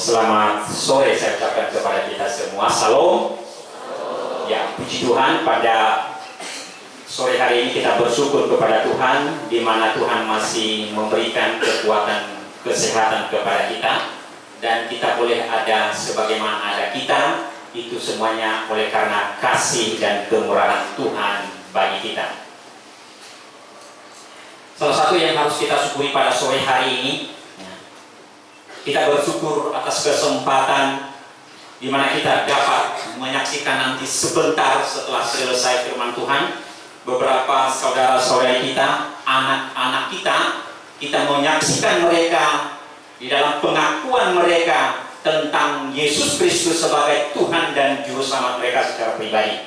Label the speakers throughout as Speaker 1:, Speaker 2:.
Speaker 1: Selamat sore saya ucapkan kepada kita semua. Salam. Ya, puji Tuhan, pada sore hari ini kita bersyukur kepada Tuhan, di mana Tuhan masih memberikan kekuatan, kesehatan kepada kita, dan kita boleh ada sebagaimana ada kita, itu semuanya oleh karena kasih dan kemurahan Tuhan bagi kita. Salah satu yang harus kita syukuri pada sore hari ini, kita bersyukur atas kesempatan di mana kita dapat menyaksikan nanti sebentar setelah selesai firman Tuhan, beberapa saudara-saudari kita, anak-anak kita menyaksikan mereka di dalam pengakuan mereka tentang Yesus Kristus sebagai Tuhan dan Juru Selamat mereka secara pribadi.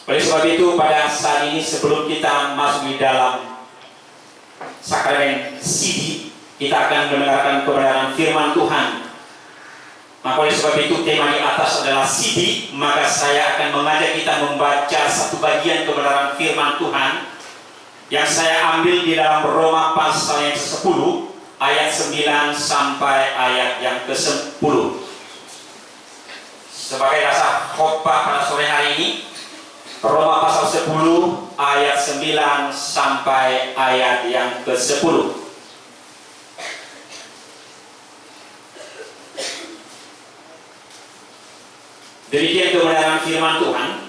Speaker 1: Oleh sebab itu, pada saat ini sebelum kita masuk di dalam sakramen CD, kita akan mendengarkan kebenaran firman Tuhan. Maka oleh sebab itu tema di atas adalah CD, maka saya akan mengajak kita membaca satu bagian kebenaran firman Tuhan yang saya ambil di dalam Roma pasal yang ke-10 ayat 9 sampai ayat yang ke-10. Sebagai dasar khotbah pada sore hari ini, Roma pasal 10 ayat 9 sampai ayat yang ke-10. Demikian kebenaran firman Tuhan.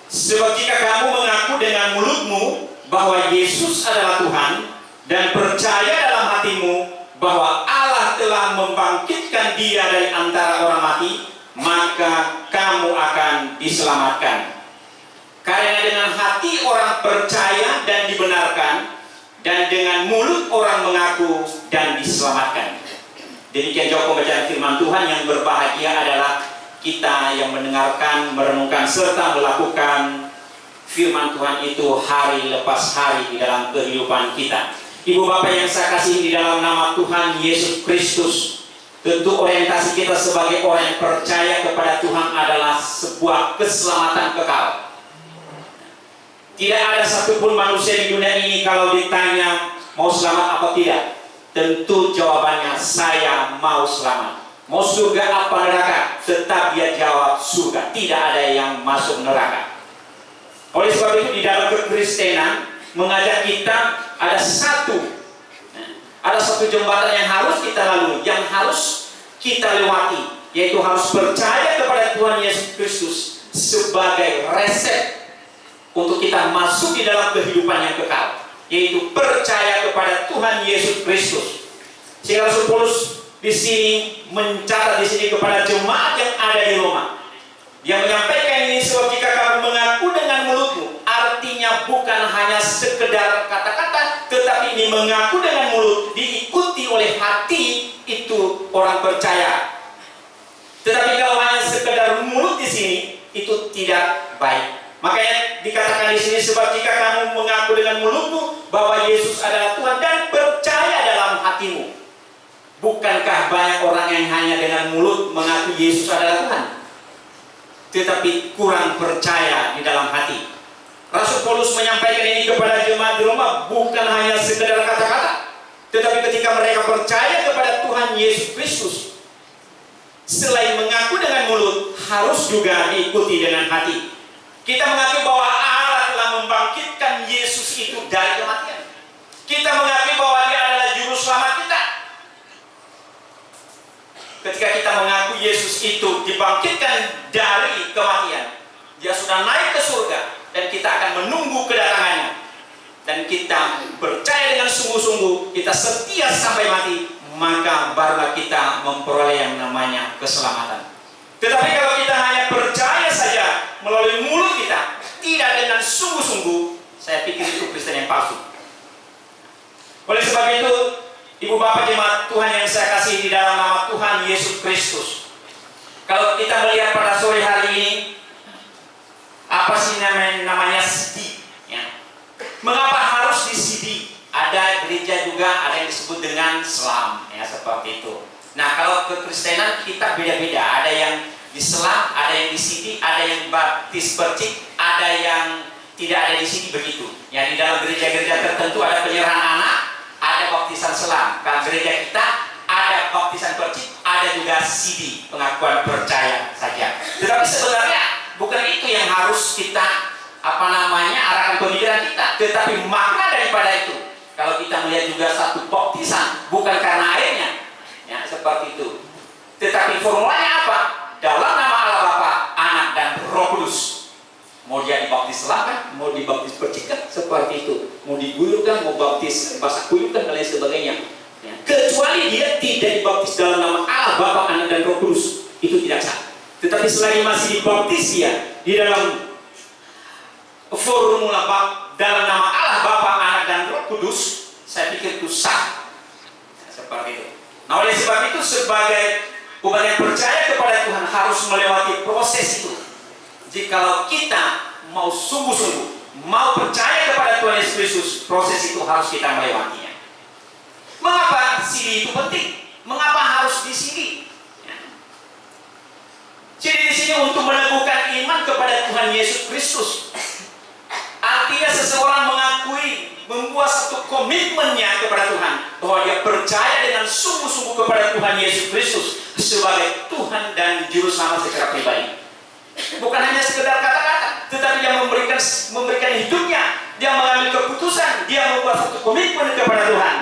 Speaker 1: Sebab jika kamu mengaku dengan mulutmu bahwa Yesus adalah Tuhan dan percaya dalam hatimu bahwa Allah telah membangkitkan Dia dari antara orang mati, maka kamu akan diselamatkan. Karena dengan hati orang percaya dan dibenarkan, dan dengan mulut orang mengaku dan diselamatkan. Demikian jauh pembacaan firman Tuhan. Yang berbahagia adalah kita yang mendengarkan, merenungkan, serta melakukan firman Tuhan itu hari lepas hari di dalam kehidupan kita. Ibu Bapak yang saya kasih di dalam nama Tuhan Yesus Kristus, tentu orientasi kita sebagai orang yang percaya kepada Tuhan adalah sebuah keselamatan kekal. Tidak ada satupun manusia di dunia ini kalau ditanya mau selamat atau tidak, tentu jawabannya saya mau selamat. Mau surga apa neraka? Tetap dia jawab surga. Tidak ada yang masuk neraka. Oleh sebab itu di dalam kekristenan mengajak kita ada satu jembatan yang harus kita lalui, yang harus kita lewati, yaitu harus percaya kepada Tuhan Yesus Kristus sebagai resep untuk kita masuk di dalam kehidupan yang kekal, yaitu percaya kepada Tuhan Yesus Kristus. Sehingga Rasul Paulus di sini mencatat di sini kepada jemaat yang ada di Roma. Dia menyampaikan ini, sebab jika kamu mengaku dengan mulutmu, artinya bukan hanya sekedar kata-kata, tetapi ini mengaku dengan mulut diikuti oleh hati, itu orang percaya. Tetapi kalau hanya sekedar mulut di sini, itu tidak baik. Makanya dikatakan di sini, sebab jika kamu mengaku dengan mulutmu bahwa Yesus adalah Tuhan dan percaya dalam hatimu. Bukankah banyak orang yang hanya dengan mulut mengaku Yesus adalah Tuhan, tetapi kurang percaya di dalam hati? Rasul Paulus menyampaikan ini kepada jemaat di Roma bukan hanya sekedar kata-kata, tetapi ketika mereka percaya kepada Tuhan Yesus Kristus, selain mengaku dengan mulut, harus juga diikuti dengan hati. Kita mengaku bahwa Allah telah membangkitkan Yesus itu dari kematian. Kita mengaku bahwa Dia adalah Juru Selamat kita. Ketika kita mengaku Yesus itu dibangkitkan dari kematian, Dia sudah naik ke surga, dan kita akan menunggu kedatangannya, dan kita percaya dengan sungguh-sungguh, kita setia sampai mati, maka barulah kita memperoleh yang namanya keselamatan. Tetapi kalau kita hanya percaya saja melalui mulut kita, tidak dengan sungguh-sungguh, saya pikir itu Kristen yang palsu. Oleh sebab itu, Ibu Bapak jemaat Tuhan yang saya kasih di dalam nama Tuhan Yesus Kristus, kalau kita melihat pada sore hari ini, apa sih namanya CD? Ya. Mengapa harus di CD? Ada gereja juga, ada yang disebut dengan selam, ya seperti itu. Nah, kalau kekristenan kita beda-beda. Ada yang di selam, ada yang di CD, ada yang baptis percik, ada yang tidak ada di CD begitu. Ya, di dalam gereja-gereja tertentu ada penyerahan anak, ada baptisan selam. Kalau gereja kita ada CD, pengakuan percaya saja. Tetapi sebenarnya bukan itu yang harus kita arahkan pemikiran kita, tetapi makna daripada itu. Kalau kita melihat juga satu baptisan bukan karena airnya, ya seperti itu. Tetapi formulanya apa? Dalam nama Allah Bapa, Anak dan Roh Kudus. Mau dia dibaptis selangkah, mau dibaptis percikan, seperti itu. Mau diguyurkan, mau baptis basah kuyurkan dan lain sebagainya. Ya. Kecuali dia tidak dibaptis dalam nama Allah Bapa, Anak dan Roh Kudus, itu tidak sah. Tetapi selagi masih dibaptis dia di dalam formula dalam nama Allah Bapa, Anak dan Roh Kudus, saya pikir itu sah. Seperti itu. Nah, oleh sebab itu sebagai umat yang percaya kepada Tuhan harus melewati proses itu. Jikalau kita mau sungguh-sungguh mau percaya kepada Tuhan Yesus Kristus, proses itu harus kita melewatinya. Mengapa sini itu penting? Mengapa harus di sini? Jadi di sini untuk meneguhkan iman kepada Tuhan Yesus Kristus. Artinya seseorang mengakui, membuat satu komitmennya kepada Tuhan bahwa dia percaya dengan sungguh-sungguh kepada Tuhan Yesus Kristus sebagai Tuhan dan Juru Selamat secara pribadi. Bukan hanya sekedar kata-kata, tetapi dia memberikan hidupnya, dia mengambil keputusan, dia membuat satu komitmen kepada Tuhan.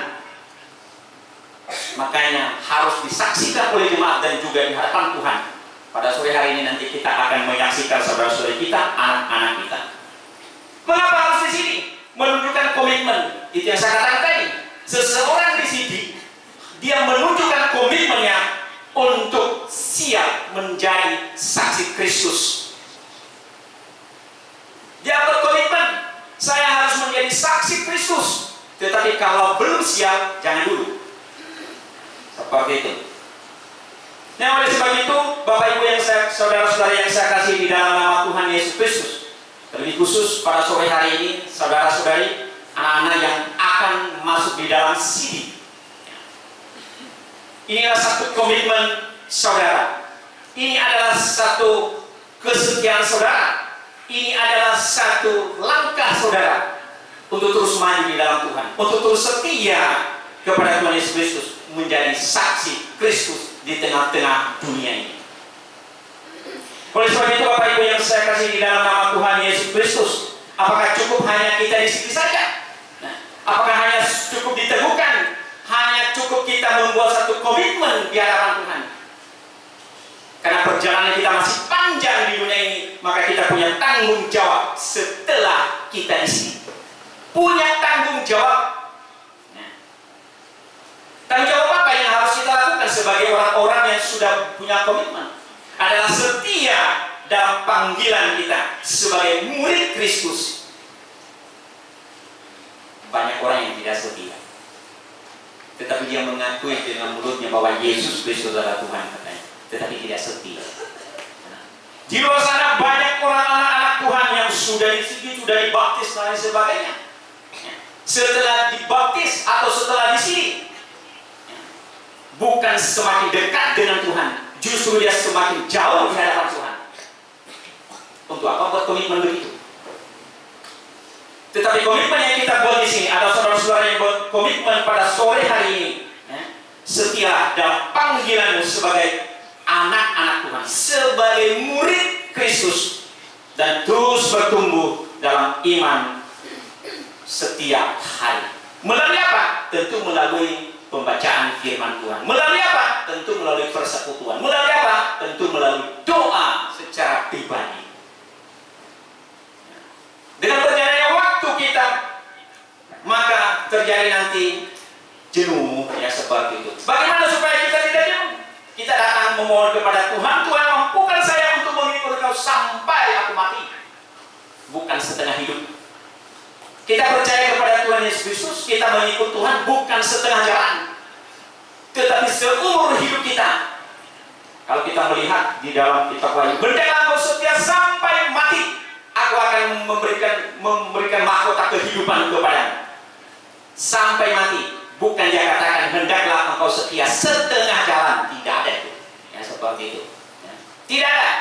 Speaker 1: Makanya harus disaksikan oleh jemaat dan juga di hadapan Tuhan. Pada sore hari ini nanti kita akan menyaksikan saudara-saudari kita, anak-anak kita. Mengapa harus di sini? Menunjukkan komitmen. Itu yang saya katakan tadi. Seseorang di sini, dia menunjukkan komitmennya untuk siap menjadi saksi Kristus. Dia berkomitmen, saya harus menjadi saksi Kristus. Tetapi kalau belum siap, jangan dulu. Seperti itu. Nah, oleh sebab itu, Bapak Ibu yang saudara-saudara yang saya kasih di dalam nama Tuhan Yesus Kristus, lebih khusus pada sore hari ini, saudara-saudari, anak-anak yang akan masuk di dalam sini. Inilah satu komitmen saudara. Ini adalah satu kesetiaan saudara. Ini adalah satu langkah saudara untuk terus maju di dalam Tuhan, untuk terus setia kepada Tuhan Yesus Kristus, menjadi saksi Kristus di tengah-tengah dunia ini. Oleh sebab itu, Bapak Ibu yang saya kasih di dalam nama Tuhan Yesus Kristus, apakah cukup hanya kita di sini saja? Nah, apakah hanya cukup diteguhkan? Hanya cukup kita membuat satu komitmen di hadapan Tuhan? Karena perjalanan kita masih panjang di dunia ini, maka kita punya tanggung jawab setelah kita di sini. Punya tanggung jawab. Nah, tanggung jawab apa yang harus kita lakukan sebagai orang-orang yang sudah punya komitmen? Adalah setia dalam panggilan kita sebagai murid Kristus. Banyak orang yang tidak setia, tetapi dia mengakui dengan mulutnya bahwa Yesus Kristus adalah Tuhan katanya, tetapi tidak setia. Di luar sana banyak orang anak-anak Tuhan yang sudah dibaptis dan lain sebagainya. Setelah dibaptis atau setelah di sini, bukan semakin dekat dengan Tuhan, justru dia semakin jauh di hadapan Tuhan. Untuk apa buat komitmen begitu? Tetapi komitmen yang kita buat di sini, ada saudara-saudara yang buat komitmen pada sore hari ini, setia dalam panggilanmu sebagai anak-anak Tuhan, sebagai murid Kristus, dan terus bertumbuh dalam iman setiap hari. Melalui apa? Tentu melalui pembacaan firman Tuhan. Melalui apa? Tentu melalui persekutuan. Melalui apa? Tentu melalui doa secara pribadi. Dengan berjalannya waktu kita, maka terjadi nanti jenuh, ya seperti itu. Bagaimana supaya kita tidak jenuh? Kita datang memohon kepada Tuhan, Tuhan mampukan saya untuk mengikut Engkau sampai aku mati, bukan setengah hidup. Kita percaya kepada Tuhan Yesus Kristus, kita mengikut Tuhan bukan setengah jalan, tetapi seumur hidup kita. Kalau kita melihat di dalam kitab Wahyu, berdalam setia sampai mati, aku akan memberikan mahkota kehidupan kepadamu. Sampai mati. Bukan dia katakan hendaklah engkau setia setengah jalan, tidak ada itu. Ya seperti itu. Ya. Tidak ada.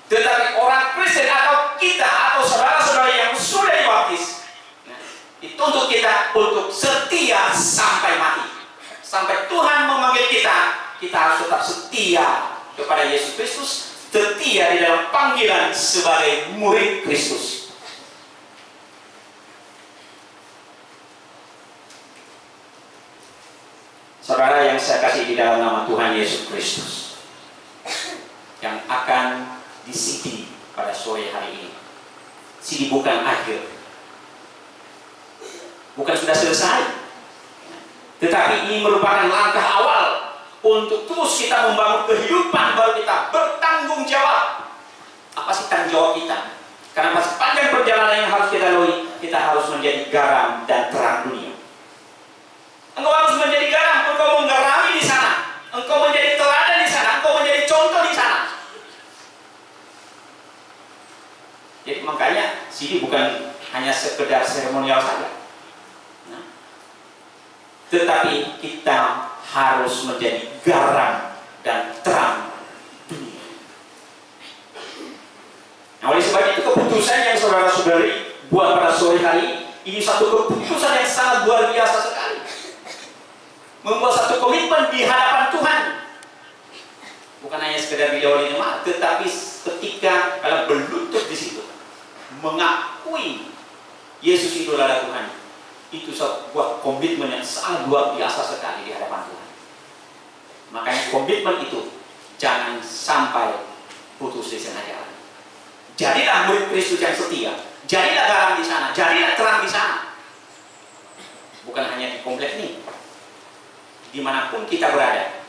Speaker 1: Tetapi orang Kristen atau kita atau saudara-saudara yang sudah dibaptis, dituntut kita untuk setia sampai mati. Sampai Tuhan memanggil kita, kita harus tetap setia kepada Yesus Kristus, setia di dalam panggilan sebagai murid Kristus. Saudara yang saya kasih di dalam nama Tuhan Yesus Kristus, yang akan di-CD pada sore hari ini. CD bukan akhir, bukan sudah selesai, tetapi ini merupakan langkah awal untuk terus kita membangun kehidupan baru kita bertanggung jawab. Apa sih tanggung jawab kita? Karena sepanjang perjalanan yang harus kita lalui, kita harus menjadi garam dan terang dunia. Engkau harus menjadi garam, engkau menggarami di sana, engkau menjadi teladan di sana, engkau menjadi contoh di sana. Jadi makanya sini bukan hanya sekedar seremonial saja, tetapi kita harus menjadi garam dan terang dunia. Nah, oleh sebab itu keputusan yang saudara-saudari buat pada sore hari ini satu keputusan yang sangat luar biasa sekali. Membuat satu komitmen di hadapan Tuhan. Bukan hanya sekedar di awal ini, tetapi ketika kalian berlutut di situ, mengakui Yesus itu adalah Tuhan, itu sebuah komitmen yang sangat luar biasa sekali di hadapan Tuhan. Makanya komitmen itu jangan sampai putus di tengah jalan. Jadilah murid Kristus yang setia, jadilah garam di sana, jadilah terang di sana. Bukan hanya di komplek ini, dimanapun kita berada,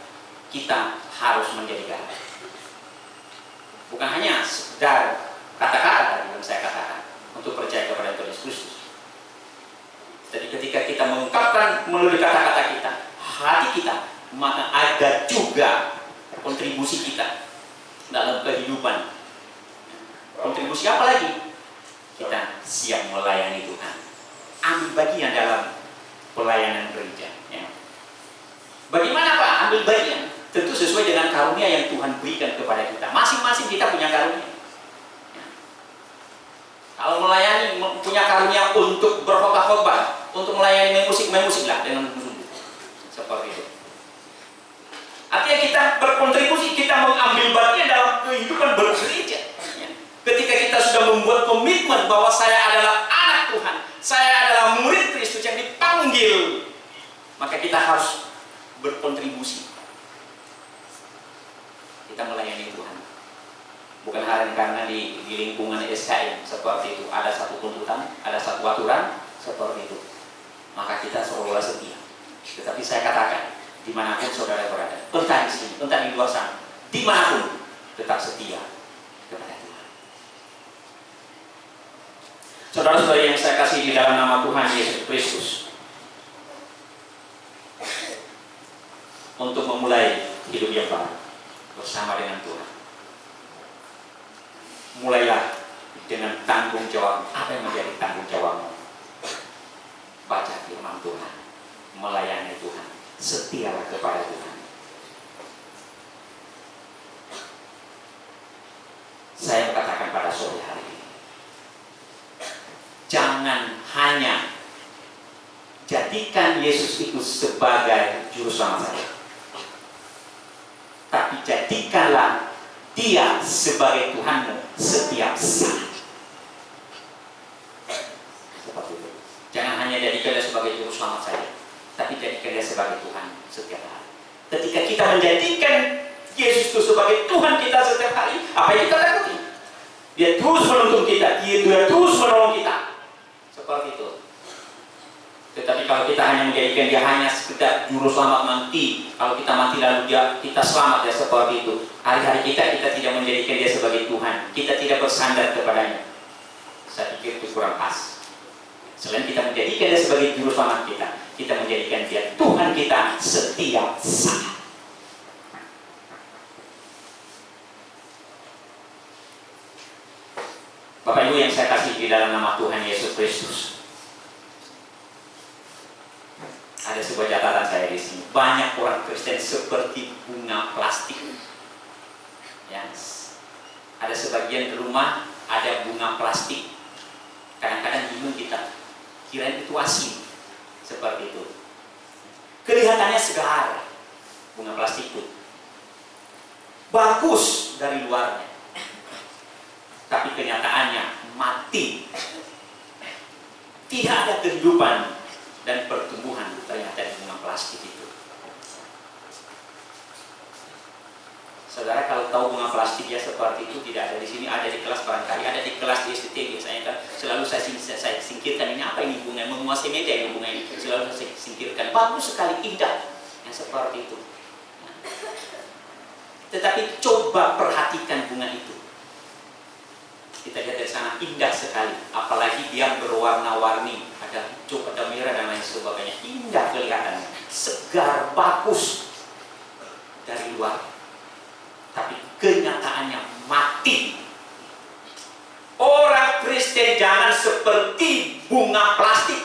Speaker 1: kita harus menjadi garam. Bukan hanya sekedar kata-kata tadi yang saya katakan untuk percaya kepada Tuhan Yesus Kristus. Jadi ketika kita mengungkapkan melalui kata-kata kita, hati kita, maka ada juga kontribusi kita dalam kehidupan. Kontribusi apa lagi? Kita siap melayani Tuhan, ambil bagian dalam pelayanan gereja. Ya. Bagaimana Pak ambil bagian? Tentu sesuai dengan karunia yang Tuhan berikan kepada kita. Masing-masing kita punya karunia. Ya. Kalau melayani punya karunia untuk berkhotbah, untuk melayani memusiklah dengan sungguh. Seperti itu. Artinya kita berkontribusi, kita mengambil bagian dalam kehidupan bergereja. Ya. Ketika kita sudah membuat komitmen bahwa saya adalah anak Tuhan, saya adalah murid Kristus yang dipanggil, maka kita harus berkontribusi. Kita melayani Tuhan. Bukan hanya karena di lingkungan SKM seperti itu ada satu tuntutan, ada satu aturan seperti itu, maka kita seolah-olah setia. Tetapi saya katakan, dimanapun saudara berada, entah di sini, entah di luar sana, dimanapun tetap setia kepada Tuhan. Saudara-saudara yang saya kasih di dalam nama Tuhan Yesus Kristus, untuk memulai hidup yang baru bersama dengan Tuhan, mulailah dengan tanggung jawab. Apa yang menjadi tanggung jawabmu? Baca firman Tuhan, melayani Tuhan, setialah kepada Tuhan. Saya katakan pada sore hari ini, jangan hanya jadikan Yesus itu sebagai juru selamat saya, tapi jadikanlah Dia sebagai Tuhanmu setiap saat. Seperti itu. Jangan hanya jadikan Dia sebagai juru selamat saja, tapi jadikan Dia sebagai Tuhan setiap hari. Ketika kita menjadikan Yesus itu sebagai Tuhan kita setiap hari, apa yang kita lakukan? Dia terus menuntun kita, Dia terus menolong kita. Seperti itu. Tetapi kalau kita hanya menjadikan Dia hanya sekedar juru selamat nanti, kalau kita mati lalu kita selamat, ya seperti itu. Hari-hari kita tidak menjadikan Dia sebagai Tuhan, kita tidak bersandar kepadanya. Saya pikir itu kurang pas. Selain kita menjadikan Dia sebagai juru selamat kita menjadikan Dia Tuhan kita setiap saat. Bapak Ibu yang saya kasih di dalam nama Tuhan Yesus Kristus, ada sebuah catatan saya di sini. Banyak orang Kristen seperti bunga plastik. Ya, ada sebagian rumah ada bunga plastik. Kadang-kadang bingung kita, kirain itu asin, seperti itu. Kelihatannya segar bunga plastik itu, bagus dari luarnya, tapi kenyataannya mati. Tidak ada kehidupan dan pertumbuhan ternyata di bunga plastik itu. Saudara kalau tahu bunga plastik ya seperti itu tidak ada di sini, ada di kelas barangkali, ada di kelas di STT biasanya kan selalu saya singkirkan, ini apa ini bunga yang menguasai meja ini, bunga ini selalu saya singkirkan. Bagus sekali, indah yang seperti itu. Tetapi coba perhatikan bunga itu. Kita lihat dari sana indah sekali, apalagi dia berwarna-warni, ada hijau, ada merah dan lain sebagainya. Indah kelihatannya, segar, bagus dari luar. Tapi kenyataannya mati. Orang Kristen jangan seperti bunga plastik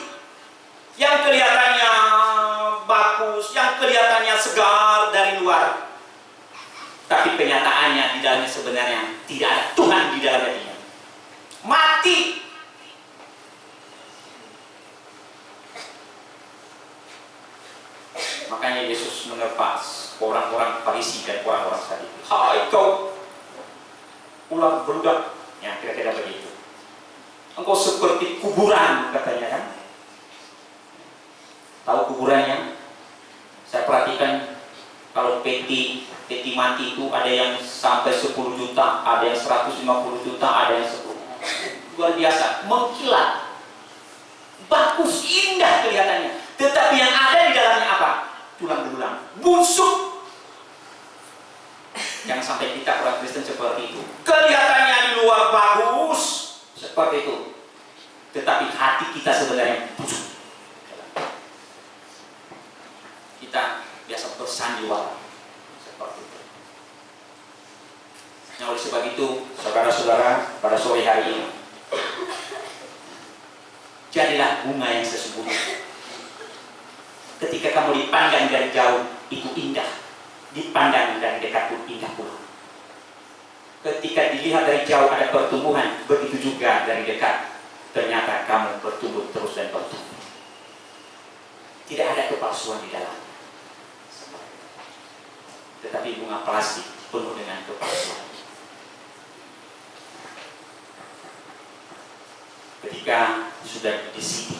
Speaker 1: yang kelihatannya bagus, yang kelihatannya segar dari luar, tapi kenyataannya di dalamnya sebenarnya tidak ada Tuhan di dalamnya dia. Mati. Makanya Yesus menerpa orang-orang Farisi dan orang-orang Saduki. Hai kau ular beludak, ya kira-kira begitu. Engkau seperti kuburan katanya kan. Tahu kuburannya? Saya perhatikan kalau peti mati itu ada yang sampai 10 juta, ada yang 150 juta, ada yang 10. Luar biasa, mengkilat, bagus, indah kelihatannya. Tetapi yang ada di dalamnya apa? Tulang belulang, busuk. Jangan sampai kita orang Kristen seperti itu. Kelihatannya di luar bagus seperti itu, tetapi hati kita sebenarnya busuk. Kita biasa bersandiwara seperti itu. Nah, oleh sebab itu, saudara-saudara, pada sore hari ini, jadilah bunga yang sesungguhnya. Ketika kamu dipandang dari jauh, itu indah. Dipandang dari dekat pun indah pula. Ketika dilihat dari jauh ada pertumbuhan, begitu juga dari dekat. Ternyata kamu bertumbuh terus dan bertumbuh. Tidak ada kepalsuan di dalamnya. Tetapi bunga plastik penuh dengan kepalsuan. Ketika sudah di sini,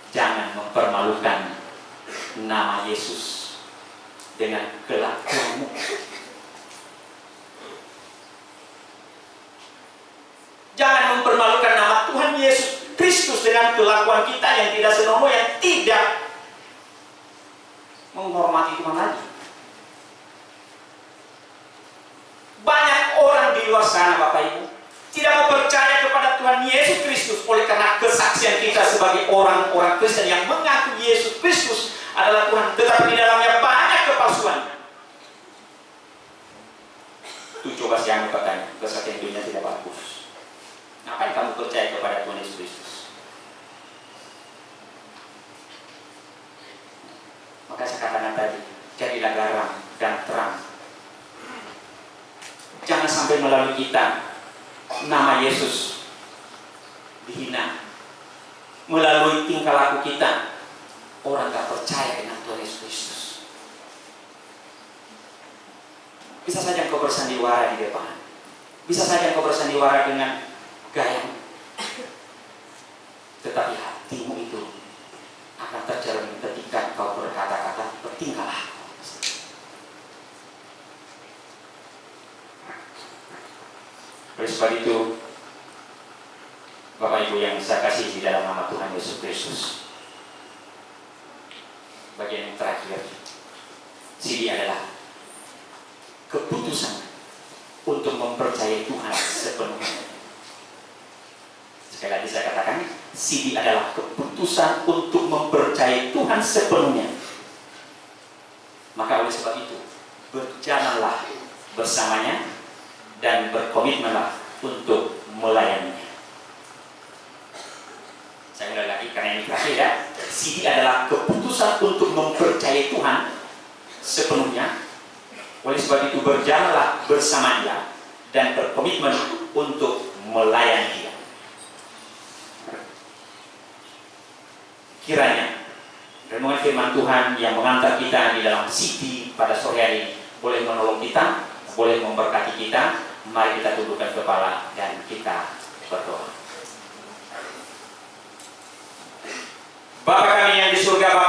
Speaker 1: jangan mempermalukan nama Yesus dengan kelakuanmu. Jangan mempermalukan nama Tuhan Yesus Kristus dengan kelakuan kita yang tidak senonoh, yang tidak menghormati Tuhan lagi. Banyak orang di luar sana, Bapak Ibu, tidak mau percaya kepada Tuhan Yesus Kristus oleh karena kesaksian kita sebagai orang-orang Kristen yang mengaku Yesus Kristus adalah Tuhan, tetapi di dalamnya banyak kepalsuan. Itu coba saya bertanya, kesaksian dunia tidak bagus. Ngapain kamu percaya kepada Tuhan Yesus Kristus? Maka saya katakan tadi, jadilah garam dan terang. Jangan sampai melalui kita nama Yesus dihina. Melalui tingkah laku kita, orang gak percaya dengan Tuhan Yesus Kristus. Bisa saja engkau bersandiwara di depan, bisa saja engkau bersandiwara dengan gaya, tetapi hatimu itu akan tercermin ketika engkau berkata-kata, bertingkah laku. Oleh sebab itu, Bapak Ibu yang saya kasih di dalam nama Tuhan Yesus Kristus, bagian yang terakhir, sini adalah keputusan untuk mempercayai Tuhan sepenuhnya. Sekali lagi saya katakan, sini adalah keputusan untuk mempercayai Tuhan sepenuhnya. Maka oleh sebab itu, berjalanlah bersamanya dan berkomitmenlah untuk melayaninya. Saya ulang lagi karena ini terakhir ya. Sini adalah keputusan untuk mempercayai Tuhan sepenuhnya. Oleh sebab itu berjalanlah bersama Dia dan berkomitmen untuk melayani Dia. Kiranya renungan firman Tuhan yang mengantar kita di dalam CD pada sore hari ini boleh menolong kita, boleh memberkati kita. Mari kita tundukkan kepala dan kita berdoa. Bapa kami yang di surga, Bapa